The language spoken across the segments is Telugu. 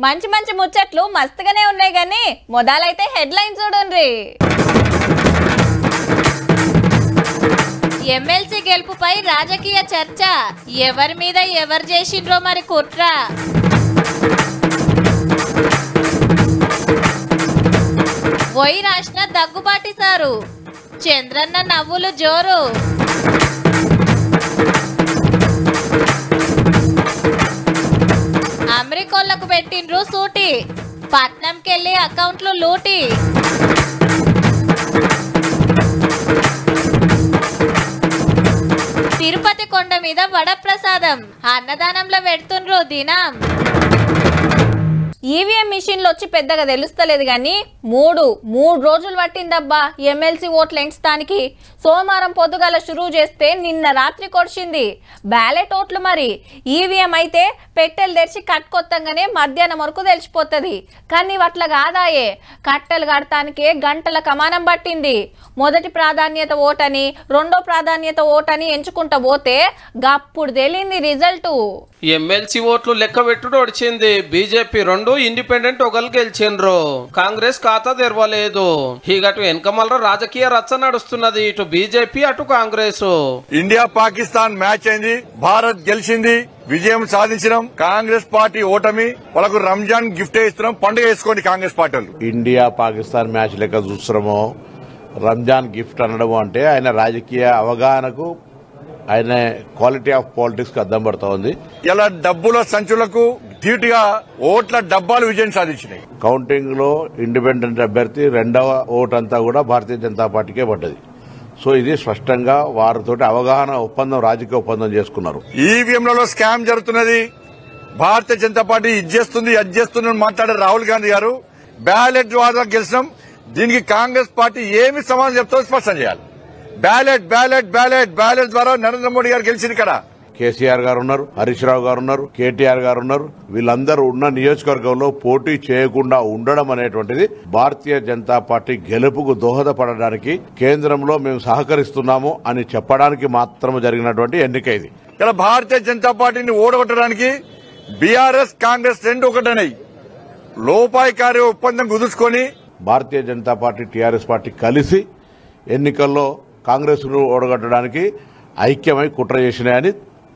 మంచి మంచి ముచ్చట్లు మస్తుగానే ఉన్నాయి గానీ మొదలైతే హెడ్లైన్ చూడండి. ఎమ్మెల్సీ గెలుపుపై రాజకీయ చర్చ, ఎవరి మీద ఎవరు చేసిండ్రో మరి కుట్ర. పోయి రాసిన దగ్గుబాటి సారు, చంద్రన్న నవ్వులు జోరు. అమెరికోళ్లకు పెట్టిండ్రు సూటి, పట్నంకెళ్ళి అకౌంట్లు లూటి. తిరుపతి కొండ మీద వడప్రసాదం, అన్నదానంలో పెడుతుండ్రు దినం. ఈవీఎం మిషన్లు వచ్చి పెద్దగా తెలుస్తలేదు కానీ మూడు రోజులు పట్టిందబ్బా ఎమ్మెల్సీ ఓట్లు ఎంచడానికి. సోమవారం పొద్దుగాల షురూ చేస్తే నిన్న రాత్రి కొడిచింది బ్యాలెట్ ఓట్లు. మరి ఈవీఎం అయితే పెట్టెలు తెరిచి కట్టుకొత్తంగానే మధ్యాహ్నం వరకు తెలిసిపోతుంది. కానీ అట్లా కాదాయే, కట్టెలు కడటానికే గంటల కమానం పట్టింది. మొదటి ప్రాధాన్యత ఓటని, రెండో ప్రాధాన్యత ఓటని ఎంచుకుంటా పోతే గప్పుడు తెలియంది రిజల్ట్. ఎమ్మెల్సీ ఓట్లు లెక్క పెట్టుడు వచ్చింది. బీజేపీ 2, ఇండిపెండెంట్ ఒకరు గెలిచిండ్రు. కాంగ్రెస్ ఖాతా తెరవలేదు. ఇటు వెనకమల రాజకీయ రచ్చ నడుస్తున్నది. ఇటు బీజేపీ, అటు కాంగ్రెస్. ఇండియా పాకిస్తాన్ మ్యాచ్ అయింది, భారత్ గెలిచింది, విజయం సాధించడం. కాంగ్రెస్ పార్టీ ఓటమి, వాళ్ళకు రంజాన్ గిఫ్ట్ ఇస్తున్నాం, పండుగ వేసుకోండి కాంగ్రెస్ పార్టీ వాళ్ళు. ఇండియా పాకిస్తాన్ మ్యాచ్ లెక్క చూస్తున్నామో రంజాన్ గిఫ్ట్ అనడము అంటే ఆయన రాజకీయ అవగాహనకు, ఆయన క్వాలిటీ ఆఫ్ పాలిటిక్స్ కు అద్దం పడతా ఉంది. ఇలా డబ్బుల సంచులకు ధీటుగా ఓట్ల డబ్బాలు విజయం సాధించినాయి. కౌంటింగ్ లో ఇండిపెండెంట్ అభ్యర్థి రెండవ ఓటు అంతా కూడా భారతీయ జనతా పార్టీకే పడ్డది. సో ఇది స్పష్టంగా వారితో అవగాహన ఒప్పందం, రాజకీయ ఒప్పందం చేసుకున్నారు. ఈవీఎంలలో స్కామ్ జరుగుతున్నది, భారతీయ జనతా పార్టీ ఇది చేస్తుంది అది చేస్తుంది మాట్లాడే రాహుల్ గాంధీ గారు బ్యాలెట్ ద్వారా గెలిచినాం, దీనికి కాంగ్రెస్ పార్టీ ఏమి సమాధానం చెప్తారో స్పష్టం చేయాలి. బ్యాలెట్ బ్యాలెట్ బ్యాలెట్ బ్యాలెట్ ద్వారా నరేంద్ర మోడీ గారు గెలిచింది ఇక్కడ. కేసీఆర్ గారు ఉన్నారు, హరీష్ రావు గారు ఉన్నారు, కేటీఆర్ గారు ఉన్నారు. వీళ్ళందరూ ఉన్న నియోజకవర్గంలో పోటీ చేయకుండా ఉండడం అనేటువంటిది భారతీయ జనతా పార్టీ గెలుపుకు దోహదపడడానికి, కేంద్రంలో మేము సహకరిస్తున్నాము అని చెప్పడానికి మాత్రం జరిగినటువంటి ఎన్నిక ఇది. ఇలా భారతీయ జనతా పార్టీని ఓడగొట్టడానికి బీఆర్ఎస్, కాంగ్రెస్ 2 ఒకటనేయి లోపాయికారి ఒప్పందం కుదుర్చుకొని Bharatiya Janata party, TRS party కలిసి ఎన్నికల్లో కాంగ్రెస్ ను ఓడగొట్టడానికి ఐక్యమై కుట్ర చేసినాయని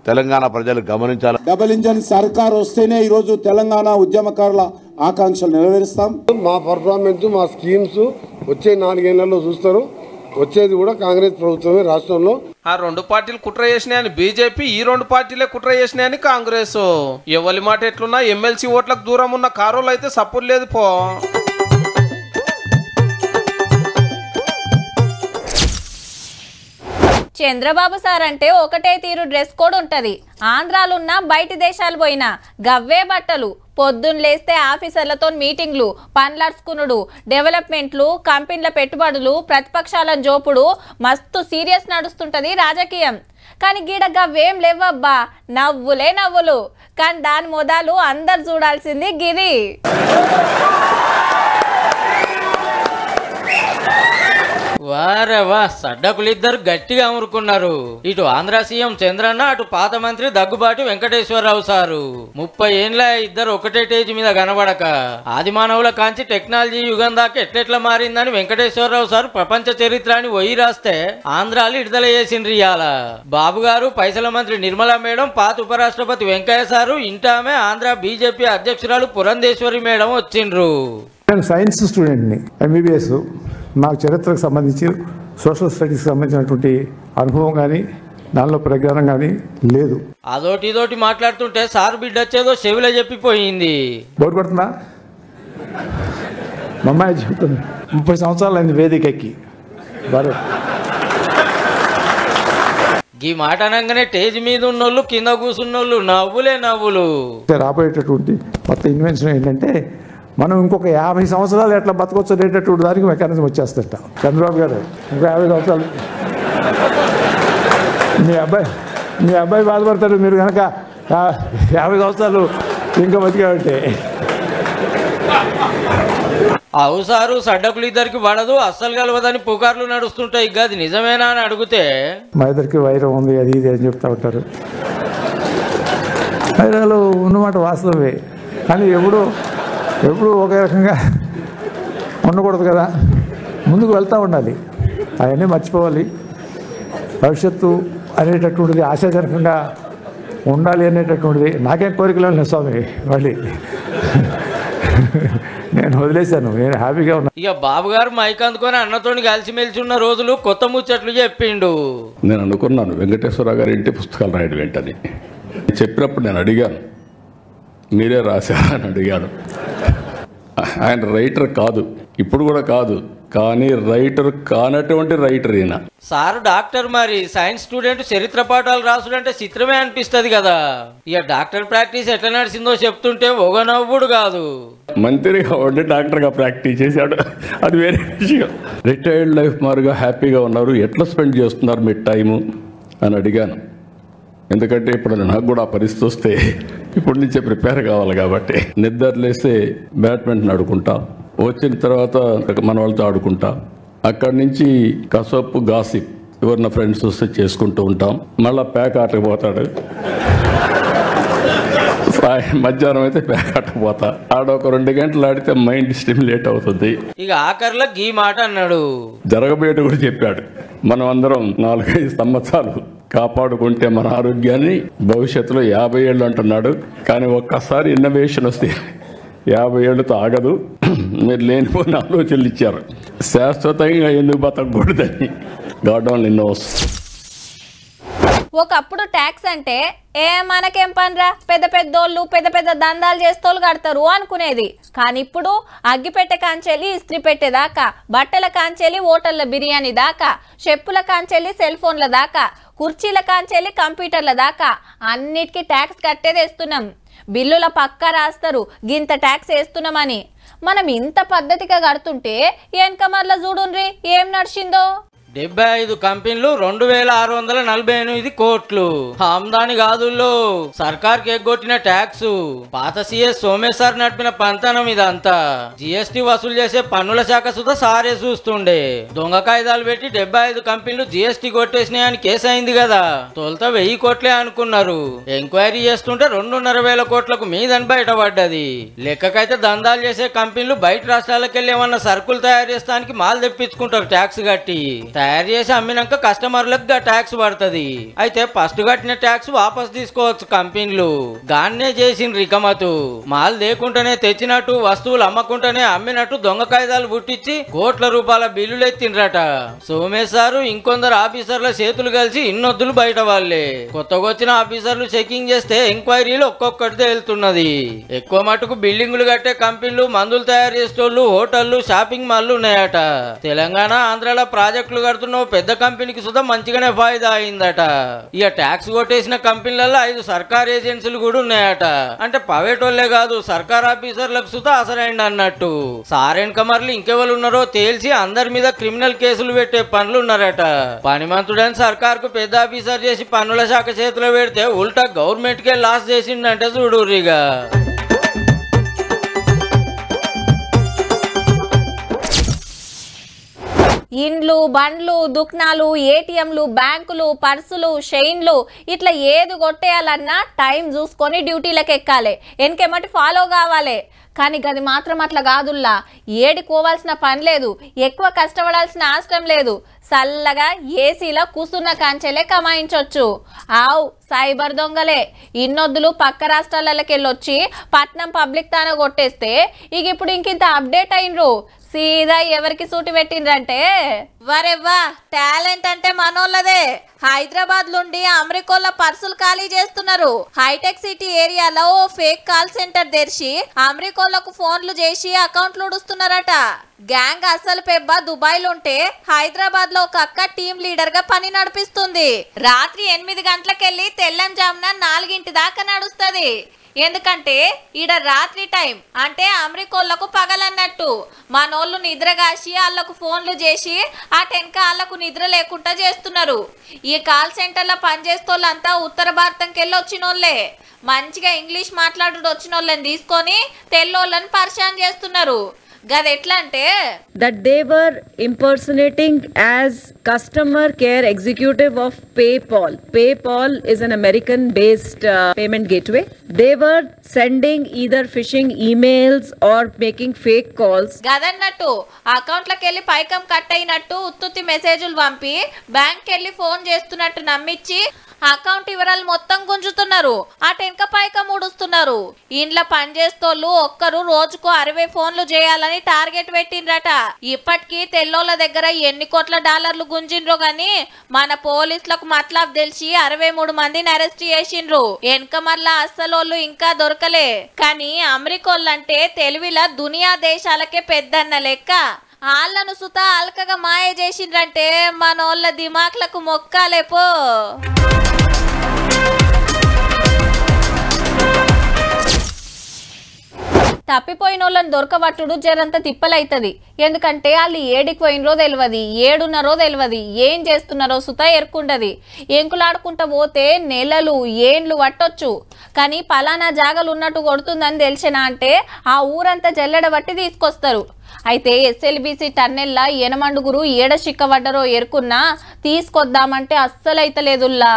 తెలంగాణ ప్రజలు గమనించాలి. డబుల్ ఇంజన్ సర్కార్ వస్తేనే ఈ రోజు తెలంగాణ ఉద్యమకారుల ఆకాంక్షలు నెరవేరుస్తాం. మా పర్ఫార్మెన్స్, మా స్కీమ్స్ వచ్చే 4 ఏళ్లలో చూస్తారు. వచ్చేది కూడా కాంగ్రెస్ ప్రభుత్వమే రాష్ట్రంలో. ఆ 2 పార్టీలు కుట్ర చేసినాయని బీజేపీ, ఈ 2 పార్టీలే కుట్ర చేసినాయని కాంగ్రెస్. ఎవరి మాట ఎట్లున్నా ఎమ్మెల్సీ ఓట్లకు దూరం ఉన్న కారోళ్ళు అయితే సపోర్ట్ లేదు పో. చంద్రబాబు సార్ అంటే ఒకటే తీరు డ్రెస్ కోడ్ ఉంటది. ఆంధ్రాలున్నా బయటి దేశాలు పోయినా గవ్వే బట్టలు. పొద్దున్న లేస్తే ఆఫీసర్లతో మీటింగ్లు, పనులర్చుకునుడు, డెవలప్మెంట్లు, కంపెనీల పెట్టుబడులు, ప్రతిపక్షాలను జోపుడు, మస్తు సీరియస్ నడుస్తుంటది రాజకీయం. కానీ గీడ గవ్వేం లేవబ్బా, నవ్వులే నవ్వులు. కానీ దాని మొదలు అందరు చూడాల్సింది గిది. వారేవా, సడ్డకులిద్దరు గట్టిగా అమురుకున్నారు. ఇటు ఆంధ్ర సీఎం చంద్రన్న, అటు పాత మంత్రి దగ్గుబాటి వెంకటేశ్వరరావు సారు. 30 ఏళ్ల ఇద్దరు ఒకటే టేజ్ మీద కనబడక ఆదిమానవుల కాంచి టెక్నాలజీ యుగం దాకా ఎట్లెట్లా మారిందని వెంకటేశ్వరరావు సారు ప్రపంచ చరిత్ర అని వయి రాస్తే ఆంధ్రాలు ఇడతల చేసిండ్రు. ఇయాల బాబు గారు, పైసల మంత్రి నిర్మలా మేడం, పాత ఉపరాష్ట్రపతి వెంకయ్య సారు, ఇంటామే ఆంధ్ర బీజేపీ అధ్యక్షురాలు పురంధేశ్వరి మేడం వచ్చిండ్రు. నేను సైన్స్ స్టూడెంట్ని, ఎంబీబీఎస్. నాకు చరిత్రకు సంబంధించి, సోషల్ స్టడీస్కి సంబంధించినటువంటి అనుభవం కానీ దానిలో ప్రజ్ఞానం కానీ లేదు. అదోటి ఇదోటి మాట్లాడుతుంటే సారు బిడ్డ వచ్చేదో చెవిలో చెప్పిపోయింది. బోర్ కొడుతుందా? మా అమ్మాయి చెప్తుంది, 30 సంవత్సరాలు అయింది వేదిక ఎక్కి. ఈ మాట అనగానే టేజ్ మీద ఉన్నోళ్ళు, కింద కూర్చున్నోళ్ళు నవ్వులే నవ్వులు. రాబోయేటటువంటి మొత్తం ఇన్వెన్షన్ ఏంటంటే మనం ఇంకొక 50 సంవత్సరాలు ఎట్లా బతకొచ్చు అనేటటువంటి దానికి మెకానిజం వచ్చేస్తట. చంద్రబాబు గారు ఇంకో 50 సంవత్సరాలు మీ అబ్బాయి బాధపడతాడు. మీరు కనుక 50 సంవత్సరాలు ఇంకా బతికామంటే. అవుసారు, సడ్డకులు ఇద్దరికి పడదు, అస్సలు కలవదని పుకార్లు నడుస్తుంటాయి. అది నిజమేనా అని అడిగితే మా ఇద్దరికి వైరం ఉంది, అది ఇది అని చెప్తా ఉంటారు. వైరాలు ఉన్నమాట వాస్తవమే. కానీ ఎప్పుడు ఒకే రకంగా ఉండకూడదు కదా, ముందుకు వెళ్తూ ఉండాలి, అవన్నీ మర్చిపోవాలి. భవిష్యత్తు అనేటటువంటిది ఆశాజనకంగా ఉండాలి అనేటటువంటిది నాకేం కోరికలు లేదు స్వామి, మళ్ళీ నేను వదిలేశాను, నేను హ్యాపీగా ఉన్నా. ఇక బాబు గారు మైక్ అందుకొని అన్నతోని కలిసిమెలిసి ఉన్న రోజులు కొత్త ముచ్చట్లు చెప్పిండు. నేను అనుకున్నాను వెంకటేశ్వరరావు గారి ఇంటి పుస్తకాలు రాయడం ఏంటని చెప్పినప్పుడు నేను అడిగాను, మీరే రాశారా అని అడిగాను. ఆయన రైటర్ కాదు, ఇప్పుడు కూడా కాదు, కానీ రైటర్ కానటువంటి రైటర్ ఈయన. సారు డాక్టర్, మరి సైన్స్ స్టూడెంట్ చరిత్ర పాఠాలు రాసుడంటే చిత్రమే అనిపిస్తుంది కదా. ఇక డాక్టర్ ప్రాక్టీస్ ఎట్లా నడిచిందో చెప్తుంటే ఒక నవ్వుడు కాదు. మంత్రిగా ఉండి డాక్టర్గా ప్రాక్టీస్ చేశాడు, అది వేరే విషయం. రిటైర్డ్ లైఫ్ మారుగా హ్యాపీగా ఉన్నారు, ఎట్లా స్పెండ్ చేస్తున్నారు మీ టైము అని అడిగాను. ఎందుకంటే ఇప్పుడు నాకు కూడా ఆ పరిస్థితి వస్తే ఇప్పటి నుంచే ప్రిపేర్ కావాలి కాబట్టి. నిద్రలేస్తే బ్యాడ్మింటన్ ఆడుకుంటా, వచ్చిన తర్వాత మన వాళ్ళతో ఆడుకుంటా, అక్కడి నుంచి కసపు గాసిప్ ఎవరిన ఫ్రెండ్స్ వస్తే చేసుకుంటూ ఉంటాం. మళ్ళీ ప్యాక్ ఆటకు పోతాడు, మధ్యాహ్నం అయితే ప్యాక్ ఆటకు పోతా, ఆడొక 2 గంటలు ఆడితే మైండ్ స్టిమ్యులేట్ అవుతుంది. ఇక ఆఖరిలో గీ మాట అన్నాడు, జరగబోయేది కూడా చెప్పాడు. మనం అందరం 4-5 సంవత్సరాలు కాపాడుకుంటే మన ఆరోగ్యాన్ని భవిష్యత్తులో 50 ఏళ్ళు అంటున్నాడు. కానీ ఒక్కసారి ఇన్నోవేషన్ వస్తే 50 ఏళ్ళతో ఆగదు. మీరు లేనిపోయిన ఆలోచనలు ఇచ్చారు, శాశ్వతంగా ఎందుకు బతకూడదని. God only knows. ఒకప్పుడు ట్యాక్స్ అంటే మనకేం పనిరా, పెద్ద పెద్దోళ్ళు పెద్ద పెద్ద దందాలు చేస్తోళ్ళు కడతారు అనుకునేది. కానీ ఇప్పుడు అగ్గిపెట్టె కాంచెలి ఇస్త్రీ పెట్టేదాకా, బట్టల కాంచెలి హోటళ్ళ బిర్యానీ దాకా, చెప్పుల కాంచెలి సెల్ ఫోన్ల దాకా, కుర్చీల కాంచెలి కంప్యూటర్ల దాకా అన్నిటికీ ట్యాక్స్ కట్టేది వేస్తున్నాం. బిల్లుల పక్కా రాస్తారు గింత ట్యాక్స్ వేస్తున్నామని. మనం ఇంత పద్ధతిగా కడుతుంటే వెనక మరలా చూడుండ్రి ఏం నడిచిందో. 75 కంపెనీలు 2648 కోట్లు. ఆమ్దాని కాదుల్లో సర్కార్కి ఎగ్గొట్టిన ట్యాక్స్. పాత సీఎస్ సోమేశ్వర్ నడిపిన పంతనం ఇదంతా. జిఎస్టీ వసూలు చేసే పన్నుల శాఖ సుధా సారే చూస్తుండే. దొంగ కాయిదాలు పెట్టి 75 కంపెనీలు జిఎస్టీ కొట్టేసినాయని కేసు అయింది కదా. తొలుత 1000 కోట్లే అనుకున్నారు. ఎంక్వైరీ చేస్తుంటే 2,500 కోట్లకు మీదని బయటపడ్డది. లెక్కకైతే దందాలు చేసే కంపెనీలు బయట రాష్ట్రాలకు వెళ్ళి ఏమన్నా సరుకులు తయారు చేస్తానికి మాల్ తెప్పించుకుంటారు ట్యాక్స్ కట్టి. తయారు చేసి అమ్మినాక కస్టమర్లకు ట్యాక్స్ పడుతుంది. అయితే ఫస్ట్ కట్టిన ట్యాక్స్ వాపస్ తీసుకోవచ్చు కంపెనీలు. గాన్నే చేసిన రికమతు. మాల్ లేకుండానే తెచ్చినట్టు, వస్తువులు అమ్మకుండానే అమ్మినట్టు దొంగ కాయిదాలు పుట్టించి కోట్ల రూపాయల బిల్లులు ఎత్తిండ్రట. సోమేశ్వరు ఇంకొందరు ఆఫీసర్ల చేతులు కలిసి ఇన్నొద్దులు బయట వాళ్ళే. కొత్తగా వచ్చిన ఆఫీసర్లు చెకింగ్ చేస్తే ఎంక్వైరీలు ఒక్కొక్కటి తేలుతున్నది. ఎక్కువ మటుకు బిల్డింగులు కట్టే కంపెనీలు, మందులు తయారు చేసేటోళ్ళు, హోటళ్లు, షాపింగ్ మాల్లు ఉన్నాయట. తెలంగాణ, ఆంధ్రాలో ప్రాజెక్టులు పెద్ద కంపెనీకి సుధా మంచిగానే ఫాయిదా అయిందట. ఇక ట్యాక్స్ కొట్టేసిన కంపెనీలలో 5 సర్కార్ ఏజెన్సీలు కూడా ఉన్నాయట. అంటే ప్రైవేట్ వాళ్ళే కాదు, సర్కార్ ఆఫీసర్లకు సుధా అసలైంది అన్నట్టు. సారెన్ కమర్లు ఇంకెవరు ఉన్నారో తేల్చి అందరి మీద క్రిమినల్ కేసులు పెట్టే పనులు ఉన్నారట. పనిమంతుడని సర్కార్ కు పెద్ద ఆఫీసర్ చేసి పన్నుల శాఖ చేతిలో పెడితే ఉల్టా గవర్నమెంట్ కే లాస్ చేసిండంటే చూడురిగా. ఇండ్లు, బండ్లు, దుకాణాలు, ఏటీఎంలు, బ్యాంకులు, పర్సులు, చైన్లు ఇట్లా ఏది కొట్టేయాలన్నా టైం చూసుకొని డ్యూటీలకు ఎక్కాలి, వెనకేమటి ఫాలో కావాలి. కానీ గది మాత్రం అట్లా కాదుల్లా. ఏడికోవాల్సిన పని లేదు, ఎక్కువ కష్టపడాల్సిన అవసరం లేదు. చల్లగా ఏసీలో కూసున్న కాంచెలే కమాయించవచ్చు. ఆవు సైబర్ దొంగలే ఇన్నొద్దులు పక్క రాష్ట్రాలకి వెళ్ళొచ్చి పట్నం పబ్లిక్ తాన కొట్టేస్తే ఇక ఇప్పుడు ఇంకింత అప్డేట్ అయినరు. సీదా ఎవరికి సూటి పెట్టిండ్రంటే, వరెవ్వా టాలెంట్ అంటే మనోళ్ళదే. హైదరాబాద్ నుండి అమెరికోల పర్సులు ఖాళీ చేస్తున్నారు. హైటెక్ సిటీ ఏరియాలో ఓ ఫేక్ కాల్ సెంటర్ తెరిచి అమెరికోలకు ఫోన్లు చేసి అకౌంట్లు ఉడుస్తున్నారట. గ్యాంగ్ అసలు పెబ్బ దుబాయ్లో ఉంటే హైదరాబాద్ లో ఒక అక్క టీం లీడర్ గా పని నడిపిస్తుంది. రాత్రి 8 గంటలకెళ్ళి తెల్లంజామున 4 దాకా నడుస్తుంది. ఎందుకంటే ఈడ రాత్రి టైం అంటే అమెరికోళ్లకు పగలన్నట్టు. మనోళ్ళు నిద్రగాసి వాళ్ళకు ఫోన్లు చేసి ఆ టెన్క వాళ్ళకు నిద్ర లేకుండా చేస్తున్నారు. ఈ కాల్ సెంటర్లో పనిచేస్తోళ్ళంతా ఉత్తర భారతంకి వెళ్ళి వచ్చినోళ్లే. మంచిగా ఇంగ్లీష్ మాట్లాడు వచ్చిన వాళ్ళని తీసుకొని తెల్లోళ్ళని పరిచయం చేస్తున్నారు. గది ఎట్లా అంటే that they were impersonating as customer care executive of PayPal. PayPal is an American based payment gateway. They were sending either phishing emails or making fake calls. గదన్నట్టు అకౌంట్లకు వెళ్ళి పైకం కట్ అయినట్టు ఉత్తుత్తి మెసేజ్లు పంపి బ్యాంక్ వెళ్ళి ఫోన్ చేస్తున్నట్టు నమ్మించి అకౌంట్ వివరాలు మొత్తం గుంజుతున్నారు. ఆ టెన్క పైకం ఊడుస్తున్నారు. ఇంట్లో పనిచేస్తోళ్ళు ఒక్కరు రోజుకు 60 ఫోన్లు చేయాలని టార్గెట్ పెట్టిండ్రట. ఇప్పటికీ తెల్లోళ్ళ దగ్గర ఎన్ని కోట్ల డాలర్లు గుంజిండ్రో గాని మన పోలీసులకు మతలబ్ తెలిసి 63 మందిని అరెస్ట్ చేసిండ్రు. వెనక మళ్ళా అస్సలోళ్ళు ఇంకా దొరకలే. కానీ అమెరికోళ్ళంటే తెలివిలా దునియా దేశాలకే పెద్దన్న లెక్క. వాళ్ళను సుతా అల్కగా మాయ చేసిండ్రంటే మనోళ్ళ దిమాక్లకు మొక్కాలేపో. తప్పిపోయిన వాళ్ళని దొరకబట్టుడు జరంత తిప్పలైతుంది. ఎందుకంటే వాళ్ళు ఏడికి పోయినరో తెలియదు, ఏడున్నారో తెలియదు, ఏం చేస్తున్నారో సుతా ఎరుకుండది. ఎంకులాడుకుంటా పోతే నెలలు ఏండ్లు పట్టొచ్చు. కానీ పలానా జాగలు ఉన్నట్టు కొడుతుందని తెలిసినా అంటే ఆ ఊరంతా జల్లెడ బట్టి తీసుకొస్తారు. అయితే ఎస్ఎల్బిసి టన్నెల్లా ఎనమండుగురు ఏడ చిక్కబడ్డరో ఎరుకున్నా తీసుకొద్దామంటే అస్సలైతలేదుల్లా.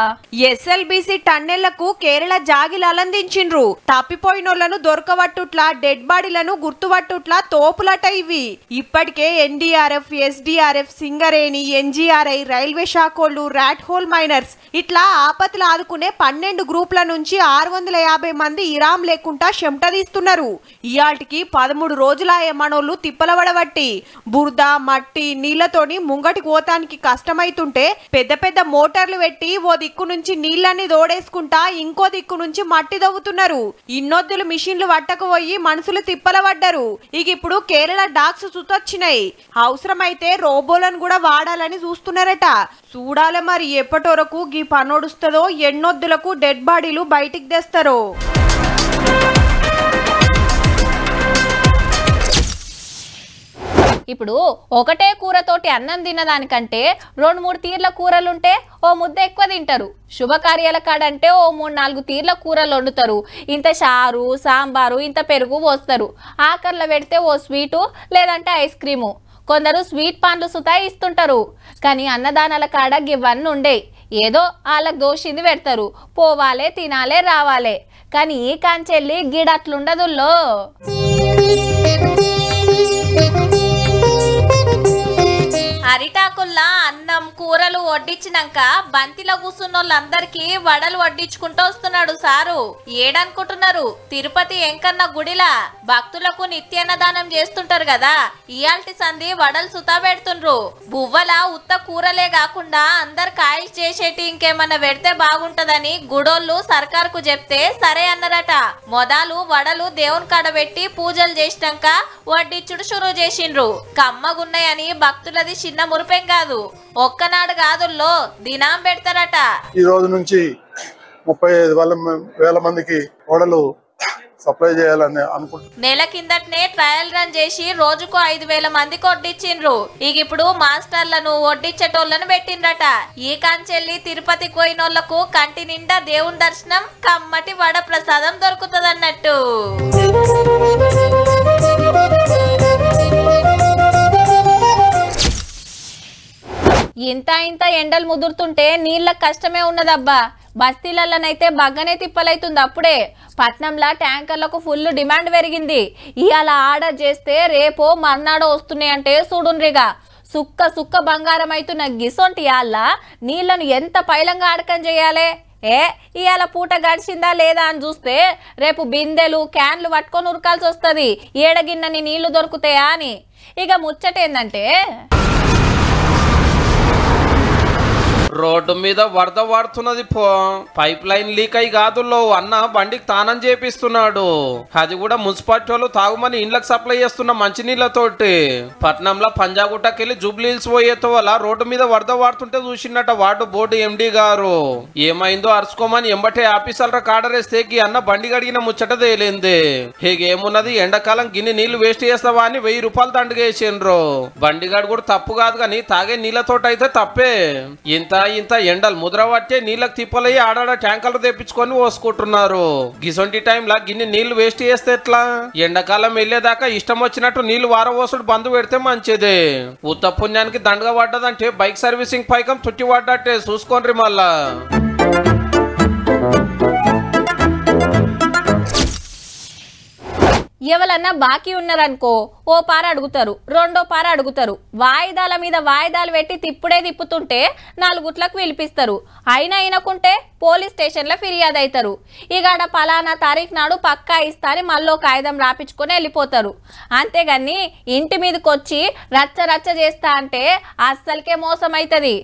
ఎస్ఎల్బిసి టన్నెళ్లకు కేరళ జాగిలు అలందించిండ్రు. తప్పిపోయినోళ్లను దొరకబట్టుట్లా డెడ్ బాడీలను గుర్తుపట్టుట్లా తోపులట ఇవి. ఇప్పటికే NDRF, SDRF, Singareni, NGRI, railway శాఖోళ్లు, ర్యాట్ హోల్ మైనర్స్ ఇట్లా ఆపత్తులు ఆదుకునే 12 గ్రూపుల నుంచి 650 మంది ఇరాం లేకుండా చెమట తీస్తున్నారు. ఇయాల్టికి 13 రోజులాయే మనోళ్ళు తిప్పలబడబట్టి బురద, మట్టి, నీళ్లతోని ముంగటి పోతానికి కష్టమైతుంటే పెద్ద పెద్ద మోటార్లు పెట్టి ఓ దిక్కు నుంచి నీళ్లన్నీ దోడేసుకుంటా ఇంకో దిక్కు నుంచి మట్టి దవ్వుతున్నారు. ఇన్నొద్దులు మిషన్లు పట్టకపోయి మనుషులు తిప్పలబడ్డారు. ఇక ఇప్పుడు కేరళ డాగ్స్ సుతొచ్చినాయి. అవసరమైతే రోబోలను కూడా వాడాలని చూస్తున్నారట. చూడాలి మరి ఎప్పటివరకు గీ పనోడుస్తుందో, ఎన్నొద్దులకు డెడ్ బాడీలు బయటికి తెస్తారో. ఇప్పుడు ఒకటే కూరతోటి అన్నం తినదానికంటే 2-3 తీర్ల కూరలుంటే ఓ ముద్ద ఎక్కువ తింటారు. శుభకార్యాల కాడంటే ఓ 3-4 తీర్ల కూరలు వండుతారు. ఇంత చారు, సాంబారు, ఇంత పెరుగు పోస్తారు. ఆకర్ల పెడితే ఓ స్వీటు లేదంటే ఐస్ క్రీము. కొందరు స్వీట్ పాన్లు సుతా ఇస్తుంటారు. కానీ అన్నదానాల కాడ ఇవన్నీ ఉండేవి. ఏదో వాళ్ళకి దోషింది పెడతారు. పోవాలే, తినాలే, రావాలే. కానీ ఈ కాంచెల్లి గిడట్లుండదుల్లో. అరిటాకుల్లా అన్నం కూరలు వడ్డించినాక బంతిలో కూర్చున్న వాళ్ళందరికీ వడలు వడ్డించుకుంటూ వస్తున్నాడు సారు. ఏడనుకుంటున్నారు? తిరుపతి ఎంకన్న గుడిలా భక్తులకు నిత్యాన్నదానం చేస్తుంటారు కదా, ఇయాల్టి సంధి వడలు సుతా పెడుతుండ్రు. బువ్వల ఉత్త కూరలే కాకుండా అందరు కాయలు చేసేటి ఇంకేమన్నా పెడితే బాగుంటదని గుడోళ్ళు సర్కారుకు చెప్తే సరే అన్నారట. మొదలు వడలు దేవుని కాడ పెట్టి పూజలు చేసినాక వడ్డించుడు షురూ చేసిండ్రు. కమ్మగున్నాయని భక్తులది చిన్న మురిపేం కాదు, ఒక్కనాడు కాదుల్లో దినం పెడతారట. ఈ రోజు నుంచి 35,000 మందికి వడలు సప్లై చేయాలని అనుకుంటున్నాం. నెల కిందటనే ట్రయల్ రన్ చేసి రోజుకు 5,000 మందికి వడ్డించిండ్రు. ఇక ఇప్పుడు మాస్టర్లను వడ్డించేటోళ్లను పెట్టిండ్రట. ఈ కాంచెల్లి తిరుపతికి పోయినోళ్లకు కంటి నిండా దేవుని దర్శనం, కమ్మటి వడ ప్రసాదం దొరుకుతుందన్నట్టు. ఇంత ఇంత ఎండలు ముదురుతుంటే నీళ్ళకి కష్టమే ఉన్నదబ్బా. బస్తీలలోనైతే బగ్గనే తిప్పలైతుంది. అప్పుడే పట్నంలా ట్యాంకర్లకు ఫుల్ డిమాండ్ పెరిగింది. ఇవాళ ఆర్డర్ చేస్తే రేపో మర్నాడో వస్తున్నాయంటే చూడుండ్రిగా. సుక్క సుక్క బంగారం అవుతున్న గిసొంటి యాళ్ళ నీళ్లను ఎంత పైలంగా అడకం చేయాలి. ఇవాళ పూట గడిచిందా లేదా అని చూస్తే రేపు బిందెలు, క్యాన్లు పట్టుకొని ఉరకాల్సి వస్తుంది. ఏడగిన్నని నీళ్లు దొరుకుతాయా అని. ఇక ముచ్చటేందంటే రోడ్డు మీద వరద వాడుతున్నది. పైప్ లైన్ లీక్ అయి కాదుల్లో అన్న బండికి తానం చేపిస్తున్నాడు. అది కూడా మున్సిపాలిటీ వాళ్ళు తాగుమని ఇండ్లకు సప్లై చేస్తున్న మంచినీళ్లతోటి. పట్నంలో పంజాగుట్టకెళ్ళి జూబ్లీహిల్స్ పోయేతో వల్ల రోడ్డు మీద వరద వాడుతుంటే చూసినట్ట వార్డు బోర్డు ఎండి గారు. ఏమైందో అరుచుకోమని ఎంబటే ఆఫీసర్ల కాడరేస్తే అన్న బండి గడిగిన ముచ్చట తేలింది. హీగేమున్నది, ఎండాకాలం గిన్ని నీళ్లు వేస్ట్ చేస్తావా అని 1000 రూపాయలు దండగేసిండ్రు. బండిగాడు కూడా తప్పు కాదు కానీ తాగే నీళ్లతోటి అయితే తప్పే. ఇంత ఇంత ఇంత ఎండలు ముద్రవట్టే నీళ్ళకి తిప్పలయ్యి ఆడాడ ట్యాంకర్లు తెప్పించుకొని పోసుకుంటున్నారు. గిసొంటి టైంలా గిన్ని నీళ్లు వేస్ట్ చేస్తే ఎట్లా? ఎండాకాలం వెళ్లేదాకా ఇష్టం వచ్చినట్టు నీళ్లు వారవోసుడు బంద్ పెడితే మంచిదే. ఉత్త పుణ్యానికి దండగా పడ్డదంటే బైక్ సర్వీసింగ్ పైకం తుట్టి పడ్డట్టే చూసుకోండి. మళ్ళా ఎవరన్నా బాకీ ఉన్నారనుకో ఓ పార అడుగుతారు, రెండో పార అడుగుతారు. వాయిదాల మీద వాయిదాలు పెట్టి తిప్పుతుంటే 4 గుట్లకు పిలిపిస్తారు. అయినా అయినకుంటే పోలీస్ స్టేషన్లో ఫిర్యాదు అవుతారు. ఇగాడ పలానా తారీఖు నాడు పక్కా ఇస్తారని మళ్ళీ కాగితం రాపించుకొని వెళ్ళిపోతారు. అంతేగాని ఇంటి మీదకి వచ్చి రచ్చ చేస్తా అంటే అస్సలకే మోసం అవుతుంది.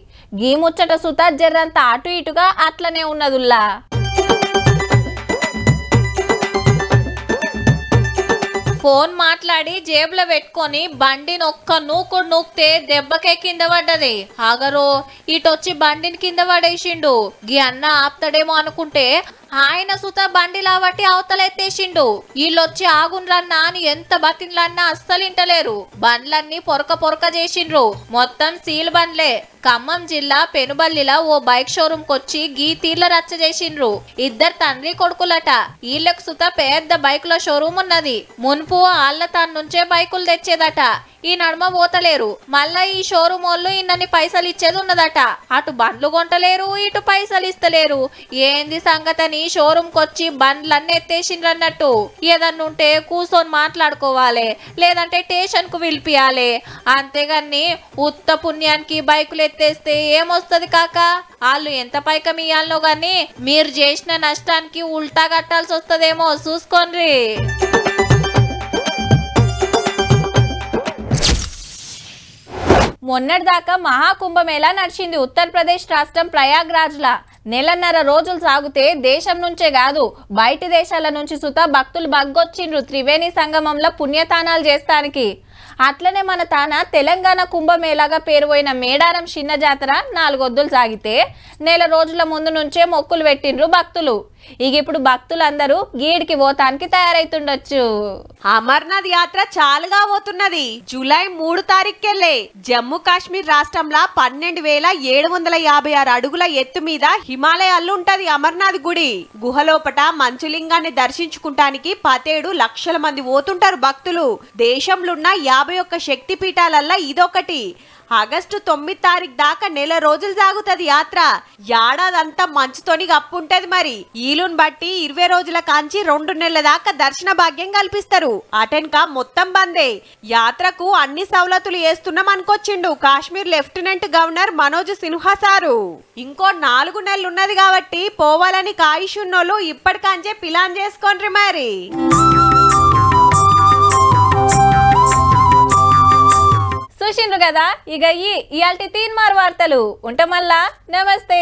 గీ ముచ్చట సుత జర్రంత అటు ఇటుగా అట్లనే ఉన్నదుల్లా. ఫోన్ మాట్లాడి జేబులో పెట్టుకొని బండిని ఒక్క నూకుడు నూకితే దెబ్బకే కింద పడ్డది. ఆగరో ఇటొచ్చి బండిని కింద పడేసిండు. గీ అన్న ఆపుతాడేమో అనుకుంటే ఆయన సుత బండి లావట్టి అవతలెత్తేసిండు. వీళ్ళొచ్చి ఆగుండ్రన్నా అని ఎంత బతిన్లన్నా అస్సలు ఇంటలేరు. బండ్లన్నీ పొరక చేసిండ్రు. మొత్తం సీల్ బండ్లే. ఖమ్మం జిల్లా పెనుబల్లిలా ఓ బైక్ షోరూమ్ కొచ్చి గీ తీర్ల రచ్చ చేసిండ్రు. 2 తండ్రి కొడుకులట. వీళ్ళకు సుత పెద్ద బైకుల షోరూమ్ ఉన్నది. మున్పు ఆళ్ల తన నుంచే బైకులు తెచ్చేదట. ఈ నడుమ పోతలేరు. మళ్ళా ఈ షోరూమ్ వాళ్ళు ఇన్నన్ని పైసలు ఇచ్చేది ఉన్నదట. అటు బండ్లు కొంటలేరు, ఇటు పైసలు ఇస్తలేరు. ఏంది సంగతని షోరూమ్ కొచ్చి బండ్లన్నీ ఎత్తేసిండ్రన్నట్టు. ఏదన్నుంటే కూర్చొని మాట్లాడుకోవాలి, లేదంటే స్టేషన్ కు పిలిపియాలి. అంతేగాని ఉత్త పుణ్యానికి బైకులు ఎత్తేస్తే ఏమొస్తుంది కాక? వాళ్ళు ఎంత పైకం ఇయ్యాలనో గాని మీరు చేసిన నష్టానికి ఉల్టా కట్టాల్సి వస్తుందేమో చూసుకోండి. మొన్నటిదాకా మహాకుంభమేళా నడిచింది ఉత్తరప్రదేశ్ రాష్ట్రం ప్రయాగ్రాజ్లా. నెలన్నర రోజులు సాగితే దేశం నుంచే కాదు బయటి దేశాల నుంచి సుతా భక్తులు బగ్గొచ్చిండ్రు త్రివేణి సంగమంలో పుణ్యతానాలు చేస్తానికి. అట్లనే మన తాన తెలంగాణ కుంభమేళాగా పేరుపోయిన మేడారం చిన్న జాతర 4 రోజులు సాగితే నెల రోజుల ముందు నుంచే మొక్కులు పెట్టిండ్రు భక్తులు. ఇప్పుడు భక్తులందరూ గీడికి పోతానికి తయారైతుండొచ్చు. అమర్నాథ్ యాత్ర చాలుగా పోతున్నది. జూలై 3 తారీఖుకెళ్లే జమ్మూ కాశ్మీర్ రాష్ట్రంలో 12,756 అడుగుల ఎత్తు మీద హిమాలయాల్లో ఉంటది అమర్నాథ్ గుడి. గుహలోపట మంచులింగాన్ని దర్శించుకుంటానికి 17 లక్షల మంది పోతుంటారు భక్తులు. దేశంలో ఉన్న 51 శక్తి పీఠాలల్లో ఇదొకటి. ఆగస్టు 9 తారీఖు దాకా నెల రోజులు సాగుతుంది యాత్ర. ఏడాదంతా మంచుతోని గప్పుంటది. మరి ఈలుని బట్టి 20 రోజుల కాంచి 2 నెలల దాకా దర్శన భాగ్యం కల్పిస్తారు. అటెన్కా మొత్తం బందే. యాత్రకు అన్ని సౌలతులు వేస్తున్నాం అనుకొచ్చిండు Kashmir lieutenant governor Manoj Sinha sir. ఇంకో 4 నెలలు ఉన్నది కాబట్టి పోవాలని కాయిషున్నోళ్ళు ఇప్పటికాంచే ప్లాన్ చేసుకోండి. మరి చూసిండ్రు కదా, ఇక ఇయాల్టి 3 వార్తలు ఉంటా. మళ్ళా నమస్తే.